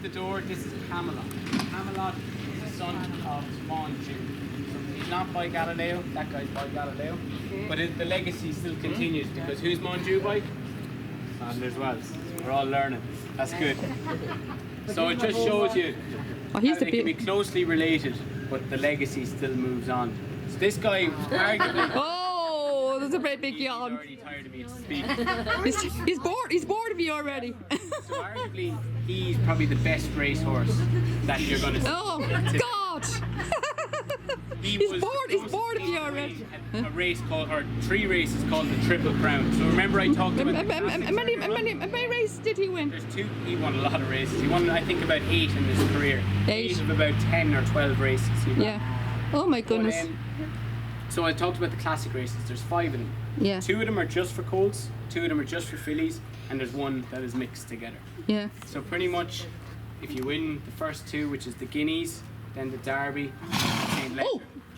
the door. This is Camelot. Camelot is the son of Monju. So he's not by Galileo. That guy's by Galileo. But the legacy still continues because who's Monju by? Sanders Wells. We're all learning. That's good. So it just shows you how they can be closely related, but the legacy still moves on. So this guy, arguably, oh, there's a very big yawn. He's already tired of me to speak. He's bored. He's bored of you already. So arguably, he's probably the best racehorse that you're going to see. Oh God! He's bored of you already. A race called, or 3 races called the Triple Crown. So remember I talked about How many races did he win? There's 2. He won a lot of races. He won, I think, about 8 in his career. 8 of about 10 or 12 races. Yeah. Oh my goodness. But, so I talked about the classic races. There's 5 of them. Yeah. 2 of them are just for colts. 2 of them are just for fillies, and there's 1 that is mixed together. Yeah. So pretty much, if you win the first 2, which is the Guineas, then the Derby, St. Leger.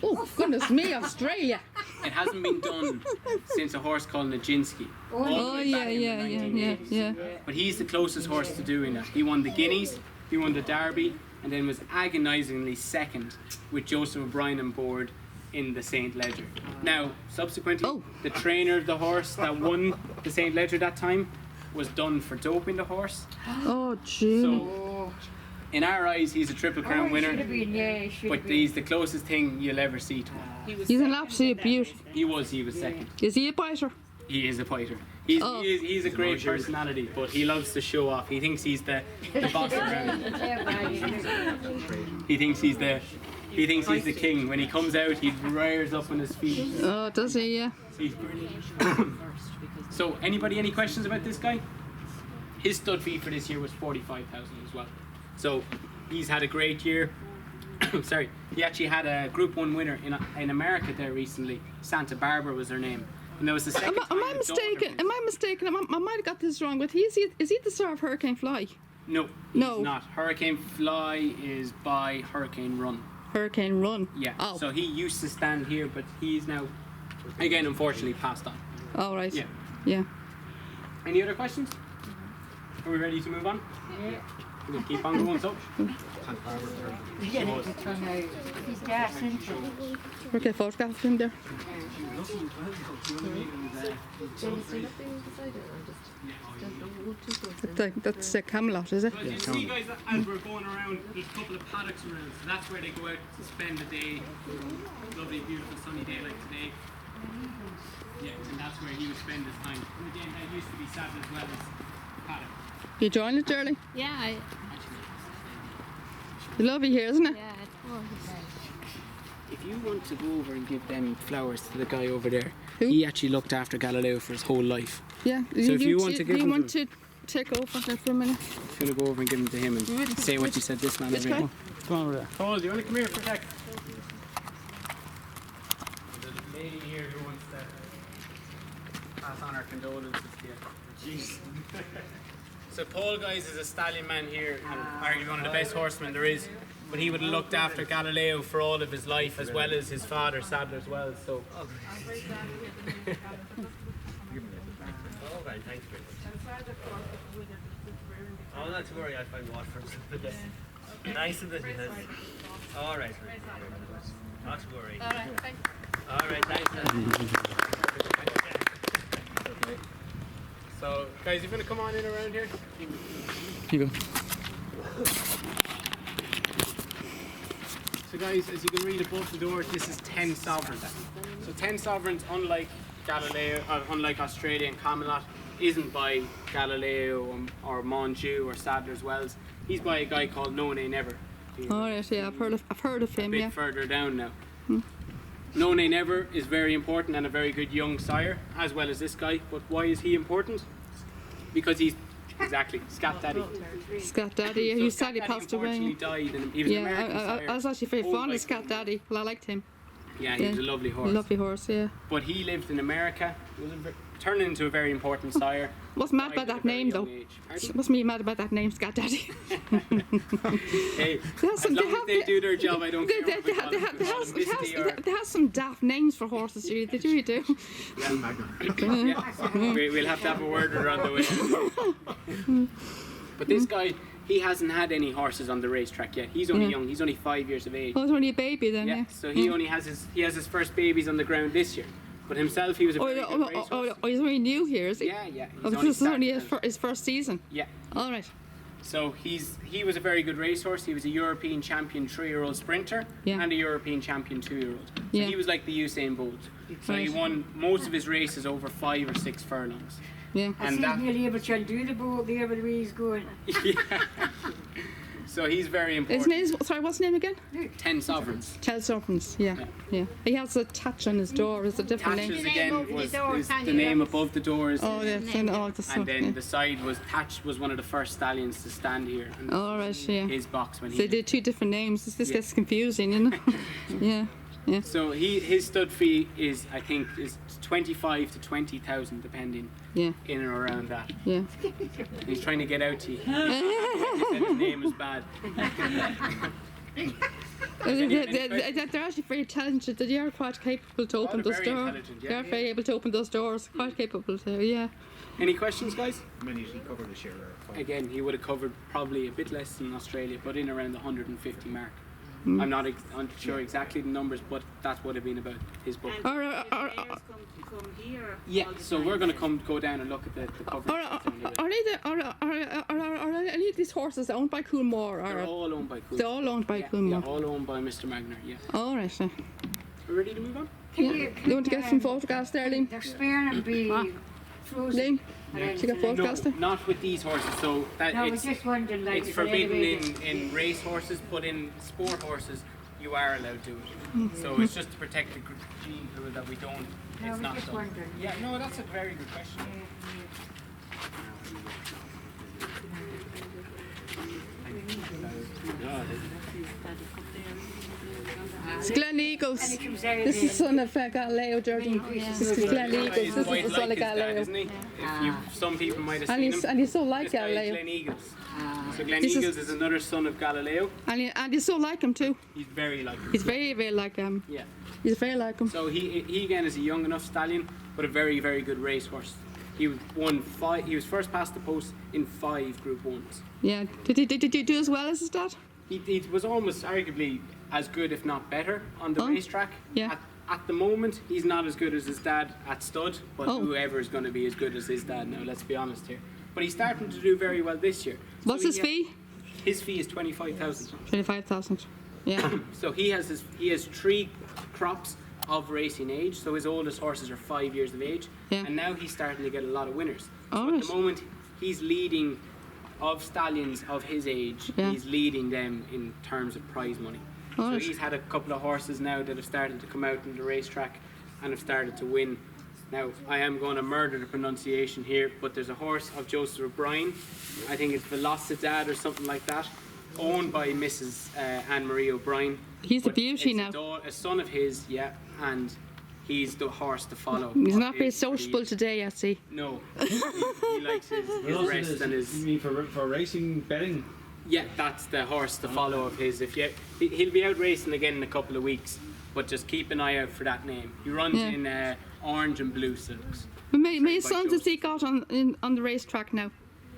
Oh goodness me, Australia. It hasn't been done since a horse called Nijinsky. Oh yeah. But he's the closest horse to doing that. He won the Guineas, he won the Derby, and then was agonisingly second with Joseph O'Brien on board in the St. Leger. Now, subsequently, the trainer of the horse that won the St. Leger that time was done for doping the horse. Oh gee. So, in our eyes, he's a Triple Crown winner, but he's the closest thing you'll ever see to him. He's an absolute beauty. He was second. Is he a biter? He is a fighter. He's a great personality, but he loves to show off. He thinks he's the boss around. He thinks he's the king. When he comes out, he rears up on his feet. Oh, does he? Yeah. He's brilliant. So, any questions about this guy? His stud fee for this year was 45,000 as well. So, he's had a great year. Sorry, he actually had a Group 1 winner in America there recently. Santa Barbara was her name. And there was the second Am I mistaken? I might have got this wrong, but is he the star of Hurricane Fly? No, he's not. Hurricane Fly is by Hurricane Run. Hurricane Run? Yeah. Oh. So he used to stand here, but he's now, again, unfortunately, passed on. Oh, right. Yeah. Yeah. Any other questions? Are we ready to move on? Yeah. We'll keep on going, so. Okay, photograph of him there. That's Camelot, is it? So you see, guys, as we're going around, there's a couple of paddocks around, so that's where they go out to spend the day. Lovely, beautiful, sunny day like today. Yeah, and that's where he would spend his time. And again, that used to be Sadler's Wells paddock. You join it, Shirley? Yeah, Lovely here, isn't it? yeah, If you want to go over and give them flowers to the guy over there, Who? he actually looked after Galileo for his whole life. Yeah. So if you want to give do you him want to take over there for a minute? If you want to go over and give them to him and say what you said this man over here. Come on over there. Paul, do you want to come here for a sec? There's a lady here who wants to pass on our condolences to you. Jeez. So Paul, guys, is a stallion man here and arguably one of the best horsemen there is. But he would have looked after Galileo for all of his life, as well as his father, Sadler's Wells. So. Oh, right, thanks very much. Oh, not to worry, I'll find water for him. Nice of it, he has. All right, not to worry. All right, thanks. All right, thanks. So, guys, you want to come on in around here? Here you go. So guys, as you can read above the door, this is 10 sovereigns. So 10 sovereigns, unlike Galileo, unlike Australia and Camelot, isn't by Galileo or Monju or Sadler's Wells. He's by a guy called No Nay Never. Oh, right, yeah, I've heard of him, A bit further down now. No Nay Never is very important and a very good young sire, as well as this guy. But why is he important? Because he's exactly Scat Daddy. Scat Daddy, yeah, he sadly passed away. He died, and he was an American sire. I was actually very fond of Scat Daddy. Well, I liked him. Yeah, he was a lovely horse. Lovely horse, yeah. But he lived in America. Turned into a very important sire. What's mad about that name, though? What's me mad about that name, Scat Daddy? Hey, as long as they do their job, I don't care. They have some daft names for horses, they do. Yeah. We'll have to have a word around the way. But this guy, he hasn't had any horses on the racetrack yet. He's only young. He's only 5 years of age. Oh, he's only a baby then, yeah. So he only has his first babies on the ground this year. But himself, he was a very good racehorse. He's only new here, is he? Yeah. Oh, this is only his first season. Yeah. All right. So he was a very good racehorse. He was a European champion 3-year-old sprinter and a European champion 2-year-old. So he was like the Usain Bolt. So he won most of his races over 5 or 6 furlongs. Yeah. And that nearly able to do the boat there, but where he's going. Yeah. So he's very important. His name, sorry, what's his name again? 10 Sovereigns. 10 Sovereigns, yeah. He has a touch on his door. Is a different Thatch's name? again was the name above the doors. Oh, yeah. And then the side was Thatch was one of the first stallions to stand here. And all right, yeah. His box when So they did 2 different names. This gets confusing, you know. Yeah. So his stud fee is, I think, is 25 to 20,000 depending. Yeah. In or around that. Yeah. He's trying to get out to you. He said his name is bad. They're actually very talented. They are quite capable to open those doors. They are very able to open those doors. Quite capable to, yeah. Any questions, guys? How many did he cover this year? Again, he would have covered probably a bit less than Australia, but in around the 150 mark. I'm not sure exactly the numbers, but that's what it'd been about his book. Yeah, so we're going to go down and look at the cover. Are any of these horses owned by Coolmore? They're all owned by Coolmore. They're all owned by Coolmore. Yeah, all owned by Mr. Magner, yeah. All right. We're ready to move on? You want to get some photographs there, Lynn? They're sparing and be frozen. Lynn? You got photographs there? Not with these horses. So that it's just wondering, like, it's forbidden in race horses, but in sport horses you are allowed to. So it's just to protect the gene pool that we don't. It's not just done. wondering. Yeah, no, that's a very good question. It's Glen Eagles. This is the son of Galileo, Jordan. This is Glen Eagles. This is the son of Galileo. Isn't he? Some people might have and seen he's, him. And he's so like This guy is Galileo. Glen Eagles. So Glen Eagles is another son of Galileo. And he's so like him too. He's very like him. He's very, very like him. Yeah. He's very like him. So he again is a young enough stallion, but a very, very good racehorse. He won 5. He was first past the post in 5 Group 1s. Yeah. Did he do as well as his dad? He was almost arguably as good, if not better, on the racetrack. Yeah. At the moment, he's not as good as his dad at stud, but whoever is going to be as good as his dad now, let's be honest here. But he's starting to do very well this year. What's his fee? His fee is 25,000. 25,000. Yeah. So he has 3 crops of racing age. So his oldest horses are 5 years of age, and now he's starting to get a lot of winners. So at the moment, he's leading of stallions of his age. He's leading them in terms of prize money. So he's had a couple of horses now that have started to come out in the racetrack and have started to win. Now, I am going to murder the pronunciation here, but there's a horse of Joseph O'Brien. I think it's Velocidad or something like that, owned by Mrs. Anne-Marie O'Brien. He's a beauty now. A son of his, and he's the horse to follow. He's not very sociable today, I see. No, he likes his rest and his... You mean for racing, betting? Yeah, that's the horse to follow of his. He'll be out racing again in a couple of weeks, but just keep an eye out for that name. He runs in orange and blue silks. How many sons has he got on the racetrack now?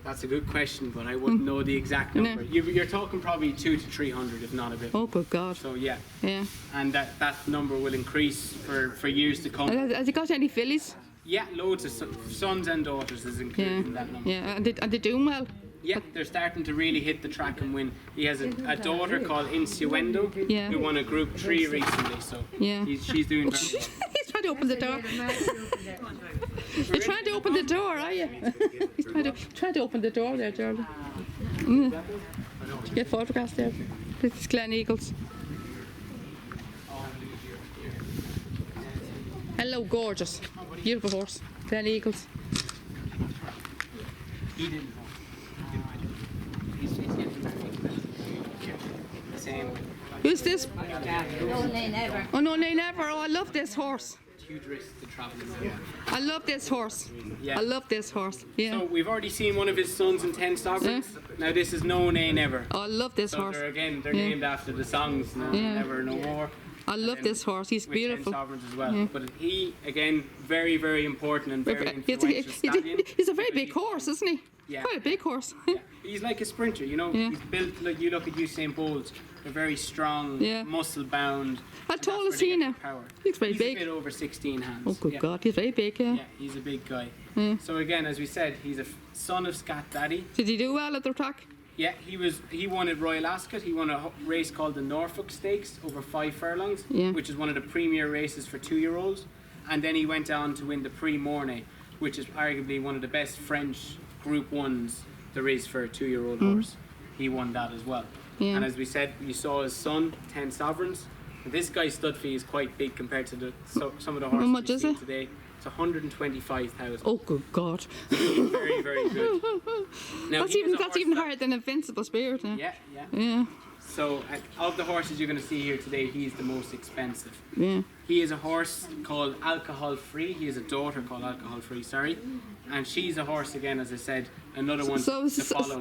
That's a good question, but I wouldn't know the exact number. You're talking probably 200 to 300, if not a bit. Oh, good God. So yeah. Yeah. And that number will increase for years to come. Has he got any fillies? Yeah, loads of sons and daughters is included in that number. Yeah, and they doing well? Yeah, they're starting to really hit the track and win. He has a daughter called Insuendo who won a Group 3 recently, so she's doing very well. He's trying to open the door. You're trying to open the door, are you? He's trying to open the door there, Jordan. Get photographs there. This is Glen Eagles. Hello, gorgeous. Beautiful horse. Glen Eagles. He didn't know. He's getting married. Same. Who's this? No, they never. Oh, no, they never. Oh, I love this horse. Huge risk to travel. I love this horse. Yeah. I love this horse. Yeah. So we've already seen one of his sons in 10 sovereigns. Now this is No Nay Never. Oh, I love this So horse. they're named after the songs. No Never, No More. I love this horse. He's with beautiful. 10 sovereigns as well. But he, again, very, very important and very influential stallion. He's a very big horse, isn't he? Yeah. Quite a big horse. Yeah. He's like a sprinter, you know. Yeah. He's built like you look at Usain Bolt. They're very strong, Yeah. muscle bound. How tall is he now? He's very He's big. a bit over 16 hands. Oh, good yeah. God, he's very big, yeah. Yeah, he's a big guy. Yeah. So again, as we said, he's a son of Scat Daddy. Did he do well at the track? Yeah, he won at Royal Ascot. He won a race called the Norfolk Stakes over 5 furlongs, Yeah. which is one of the premier races for 2-year-olds. And then he went on to win the Prix Mornay, which is arguably one of the best French Group 1s there is for a 2-year-old horse. He won that as well. Yeah. And as we said, you saw his son, 10 Sovereigns. And this guy's stud fee is quite big compared to some of the horses much we is see it? today. It's 125,000. Oh, good God. Very, very good. Now, That's he is a even horse that- higher than Invincible Spirit. Yeah, yeah. Yeah. So, of the horses you're going to see here today, he's the most expensive. Yeah. He is a horse called Alcohol Free. He has a daughter called Alcohol Free, and she's a horse again, as I said, another one to follow.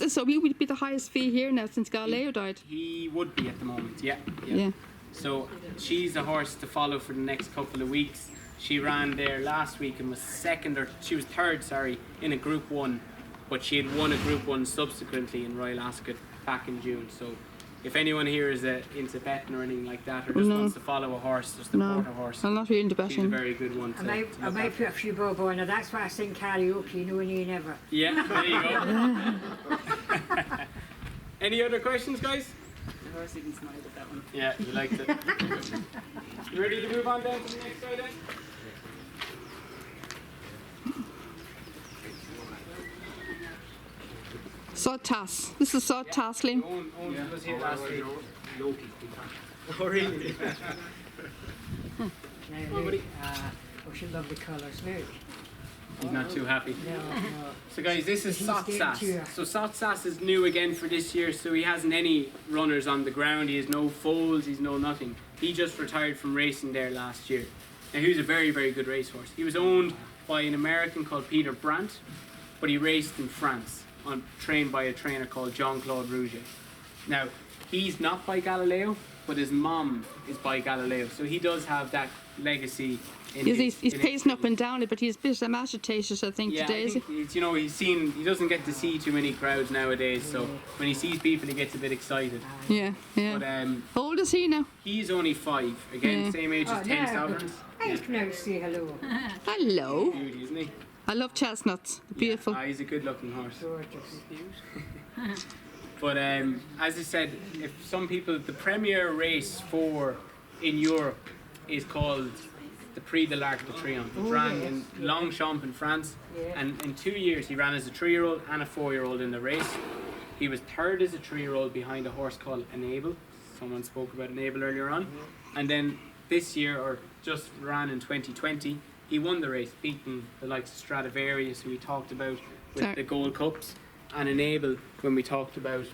So he would be the highest fee here now since Galileo died. He would be at the moment, yeah. Yeah. So she's a horse to follow for the next couple of weeks. She ran there last week and was third, in a Group 1, but she had won a Group 1 subsequently in Royal Ascot back in June. So if anyone here is into betting or anything like that, or just wants to follow a horse, just support a horse, I'm not really into she's a betting. very good one to I look might at. put a few bob on her. That's why I sing karaoke, you know, and you never. Yeah, there you go. Any other questions, guys? The horse even smiled at that one. Yeah, you liked it. You ready to move on then to the next guy then? Sawtas. This is Sawtas, Liam. Owen was here last week. Oh, really? Now, look, she loved the colours. Look. He's not too happy. No, no. So guys, this is He's Sotsas. getting to- So Sotsas is new again for this year, so he hasn't any runners on the ground, he has no foals, he's no nothing. He just retired from racing there last year. Now he was a very, very good racehorse. He was owned by an American called Peter Brandt, but he raced in France, trained by a trainer called Jean-Claude Rouget. Now, he's not by Galileo, but his mom is by Galileo, so he does have that legacy in He's his pacing up and down, but he's a bit agitated, I think, yeah, today. I Is he? think it's, he doesn't get to see too many crowds nowadays, so when he sees people he gets a bit excited. Yeah, yeah. But How old is he now? he's only 5, again, Yeah. same age as 10 Sovereigns. I'll come out and say hello. Hello. Beauty, isn't he? I love chestnuts. They're beautiful. He's a good looking horse. Gorgeous. But as I said, if some people, the premier race in Europe is called the Prix de l'Arc de Triomphe. It ran in Longchamp in France, Yeah. and in 2 years he ran as a 3-year-old and a 4-year-old in the race. He was third as a 3-year-old behind a horse called Enable. Someone spoke about Enable earlier on. And then this year, or just ran in 2020, he won the race, beating the likes of Stradivarius, who we talked about with Sorry. the Gold Cups, and Enable, when we talked about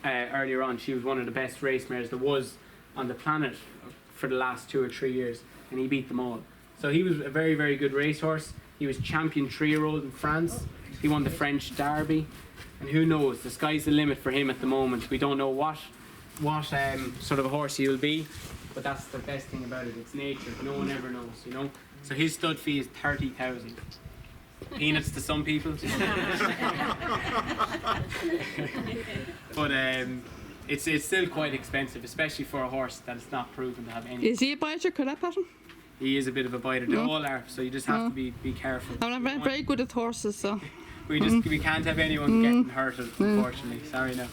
earlier on. She was one of the best race mares there was on the planet for the last 2 or 3 years, and he beat them all. So he was a very, very good racehorse. He was champion 3-year-old in France. He won the French Derby, and who knows? The sky's the limit for him at the moment. We don't know what sort of a horse he will be, but that's the best thing about it. It's nature. No one ever knows, you know. So his stud fee is 30,000. Peanuts to some people. But it's still quite expensive, especially for a horse that is not proven to have any. Is he a biter? Could I pat him? He is a bit of a biter. They all are, so you just have to be careful. I'm very good at horses, so. We can't have anyone getting hurt, unfortunately. Sorry, no.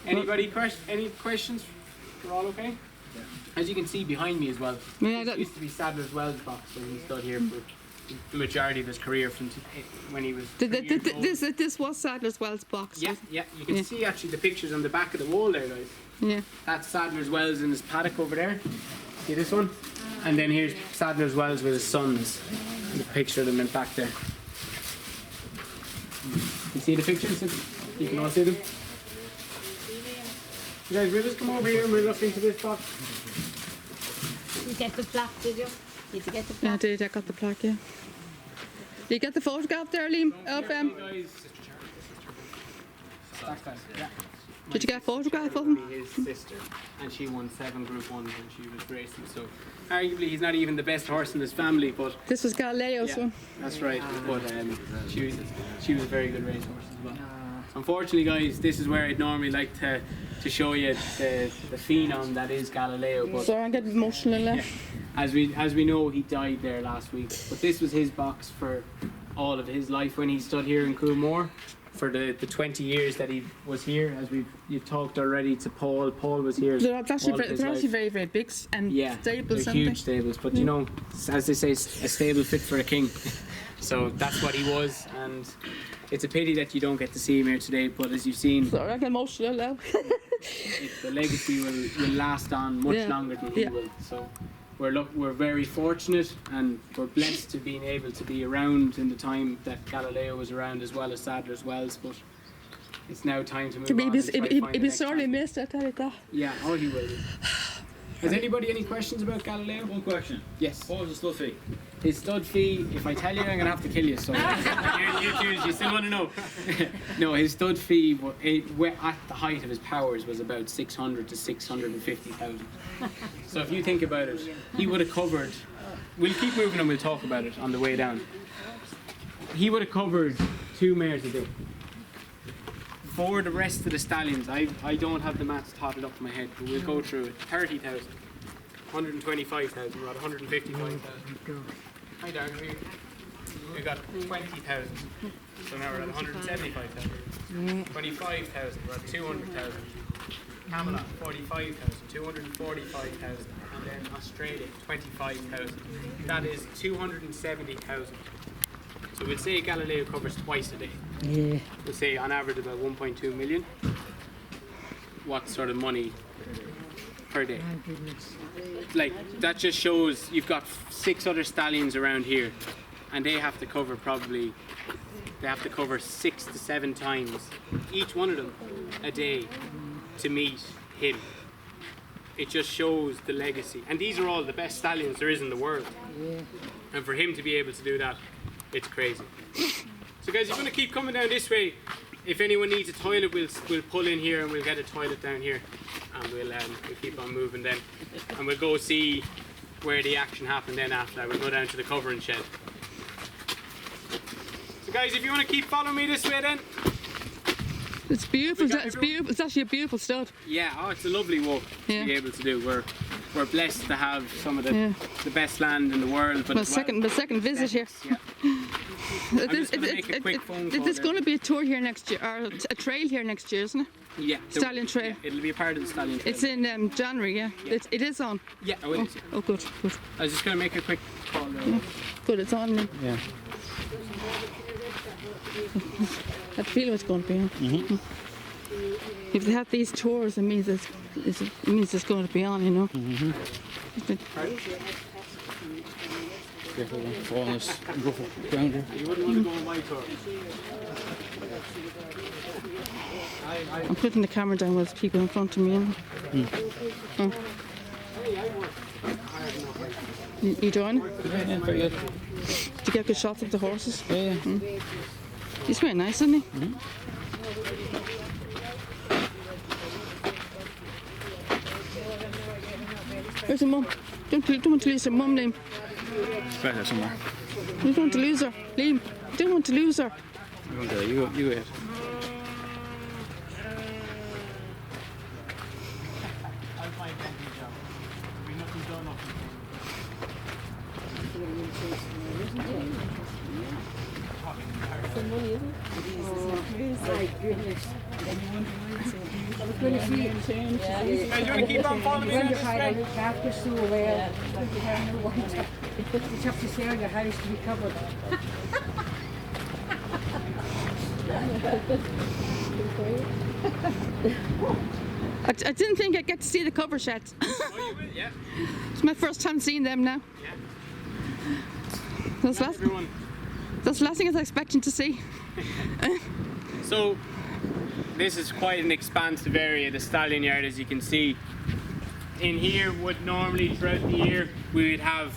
Any questions? We're all okay? Yeah. As you can see behind me as well, Yeah, this used to be Sadler's Wells box where he stood here for the majority of his career from when he was 3 years old. This was Sadler's Wells box. Yeah, yeah. You can see actually the pictures on the back of the wall there, guys. Yeah. That's Sadler's Wells in his paddock over there. See this one? And then here's Sadler's Wells with his sons. And the picture of them in back there. You see the pictures? You can all see them. You guys, we'll just come over here and we'll look into this box. You get the plaque, did you? Did you get the Yeah, I plaque? did. I got the plaque, yeah. You get the photograph there, Liam? Of Guys. Back side, yeah. Did you get a photograph of him? His sister, and she won 7 Group 1s when she was racing. So arguably he's not even the best horse in his family, but This was Galileo's yeah, one. that's right. But she was a very good racehorse as well. Unfortunately, guys, this is where I'd normally like to show you the phenom that is Galileo. But Sorry, I'm getting emotional now. as we know, he died there last week. But this was his box for all of his life when he stood here in Coolmore. For the 20 years that he was here, as you talked already to Paul. Paul was here. They're actually life. very, very big and stables. They're huge stables. But you know, as they say, a stable fit for a king. So that's what he was, and it's a pity that you don't get to see him here today. But as you've seen, Sorry, I get emotional now. the legacy will last on much longer than he will. So we're very fortunate, and we're blessed to being able to be around in the time that Galileo was around, as well as Sadler's Wells. But it's now time to move on. He'd be sorely missed, I tell you that. Yeah, oh, he will. Has anybody any questions about Galileo? One question. Yes. What was the stud fee? His stud fee, if I tell you, I'm going to have to kill you, so you choose, you still want to know. No, his stud fee at the height of his powers was about 600 to 650,000. So if you think about it, he would have covered, we'll keep moving and we'll talk about it on the way down. He would have covered 2 mares a day. For the rest of the stallions, I don't have the maths totted up in my head, but we'll go through it. 30,000, 125,000, we're at 155,000. Hi Darren, we got 20,000, so now we're at 175,000. 25,000, we're at 200,000. Camelot, 45,000, 245,000, and then Australia, 25,000. That is 270,000. So we'll say Galileo covers twice a day. Yeah. We'll say on average about 1.2 million. What sort of money per day? My goodness. Like, that just shows you've got 6 other stallions around here, and they have to cover 6 to 7 times, each one of them, a day to meet him. It just shows the legacy. And these are all the best stallions there is in the world. Yeah. And for him to be able to do that, it's crazy. So guys, you're going to keep coming down this way. If anyone needs a toilet, we'll pull in here and we'll get a toilet down here, and we'll keep on moving then, and we'll go see where the action happened. Then after that, we'll go down to the covering shed. So guys, if you want to keep following me this way, then It's beautiful. It's beautiful. It's actually a beautiful stud. yeah, oh, it's a lovely walk to be able to do. We're blessed to have some of the best land in the world. But My second visit here. Yeah. I'm just going to make a quick phone call. There's going to be a tour here next year, or a trail here next year, isn't it? Yeah, Stallion Trail. Yeah, it'll be a part of the Stallion Trail. It's in January, yeah. It is on. Yeah, oh, it is. Oh, good. I was just going to make a quick call there. Good, it's on now. Yeah. I feel it's going to be on. If they have these tours, it means it's going to be on, you know. Careful, don't fall on this rough ground here. You wouldn't want to go on my tour. I'm putting the camera down with people in front of me. You know? You doing it? Yeah, very good. Did you get good shots of the horses? Yeah. He's very nice, isn't he? Where's your mum? Don't want to lose her mum name. It's back there somewhere. You don't want to lose her, Liam. You don't want to lose her. You go ahead. I'll find plenty of jobs. There'll be nothing done up Some money, isn't it? My goodness. I was going to see it change. Guys, you want to keep on following me down this way? After so well, like you have no one to, you have to sell your house to be covered. I didn't think I'd get to see the cover sheds. Oh, you will, yeah. It's my first time seeing them now. Yeah. That's Everyone. the last thing I was expecting to see. So, this is quite an expansive area, the stallion yard, as you can see. In here would normally, throughout the year, we would have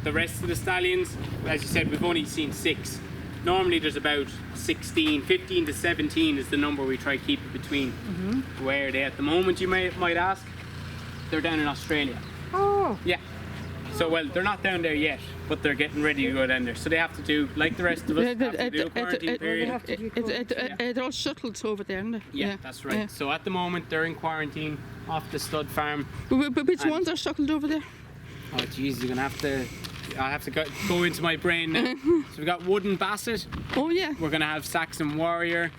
the rest of the stallions. As you said, we've only seen 6. normally there's about 15 to 17 is the number we try to keep it between. Where are they at the moment, you might ask? They're down in Australia. Oh. Yeah. So, well, they're not down there yet, but they're getting ready to go down there. So they have to do, like the rest of us, have to do a quarantine period. They're all shuttled over there, aren't they? Yeah, that's right. So at the moment, they're in quarantine off the stud farm. But which ones are shuttled over there? Oh, jeez, you're going to have to... I have to go into my brain now. So we've got Wooden Basset. Oh, yeah. We're going to have Saxon Warrior,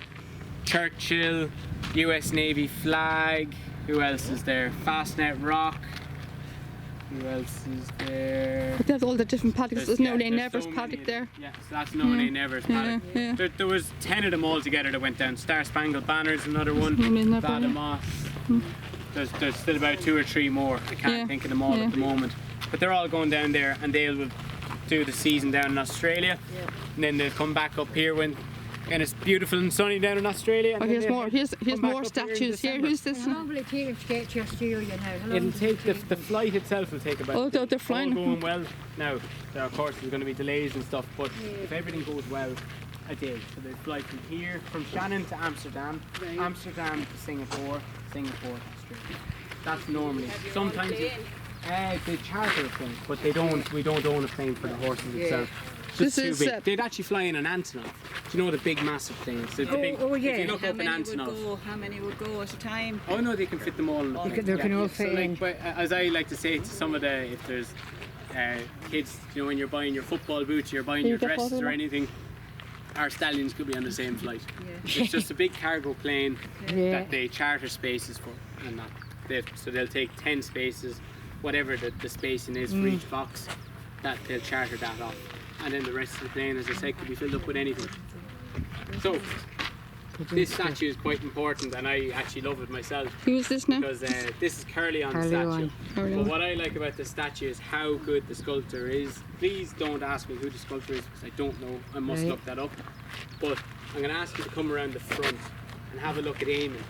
Churchill, US Navy Flag. Who else is there? Fastnet Rock. Who else is there? But they have all the different paddocks. There's no name there's Nevers so paddock many there. Yeah, so that's no name Nevers paddock. Yeah. There was 10 of them all together that went down. Star Spangled Banner's another one. No name Never, Bada yeah. Moss. There's still about 2 or 3 more. I can't think of them all at the moment. But they're all going down there, and they'll do the season down in Australia. And then they'll come back up here when it's beautiful and sunny down in Australia. Oh, here's more. Here's more statues here. Who's this? How long will it take to get to Australia now? It'll take the flight itself will take about. Oh, they're flying. All going well. Now, there, of course, there's going to be delays and stuff, but if everything goes well, a day. So they fly from here, from Shannon to Amsterdam, Amsterdam to Singapore, Singapore to Australia. That's normally. Sometimes they charter a plane, but we don't own a plane for the horses itself. It's just too big. They'd actually fly in an Antonov. Do you know the big, massive planes? If you look up an Antonov. How many would go at a time? Oh no, they can fit them all in the plane. They can all fit in. But as I like to say to some of if there's kids, when you're buying your football boots, you're buying your dresses or anything, our stallions could be on the same flight. It's just a big cargo plane that they charter spaces for, and so they'll take 10 spaces, whatever the spacing is for each box, that they'll charter that off. And then the rest of the plane, as I said, could be filled up with anything. So, this statue is quite important, and I actually love it myself. Who is this now? Because this is Curly on the statue. But what I like about the statue is how good the sculptor is. Please don't ask me who the sculptor is, because I don't know. I must look that up. But I'm going to ask you to come around the front and have a look at Eamon.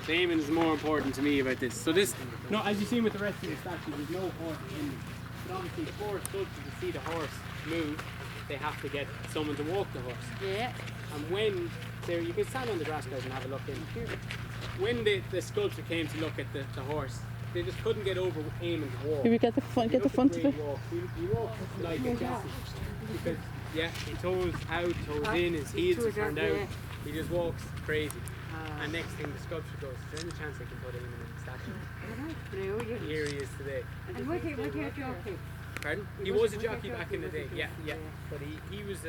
Eamon is more important to me about this. So this, as you've seen with the rest of the statue, there's no horse in it. But obviously, for sculptors to see the horse move, they have to get someone to walk the horse. Yeah. And when you can stand on the grass, guys, and have a look in. When the sculptor came to look at the horse, they just couldn't get over Eamon's walk. Here we get the front of it. He walks like a Jesse. Because his toes out, toes in, his heels are turned out. He just walks crazy. And next thing the sculpture goes, is there any chance they can put Eamon in the statue? Brilliant. Here he is today. And what do you jockey? Pardon? He was a jockey back in the day, yeah. But he was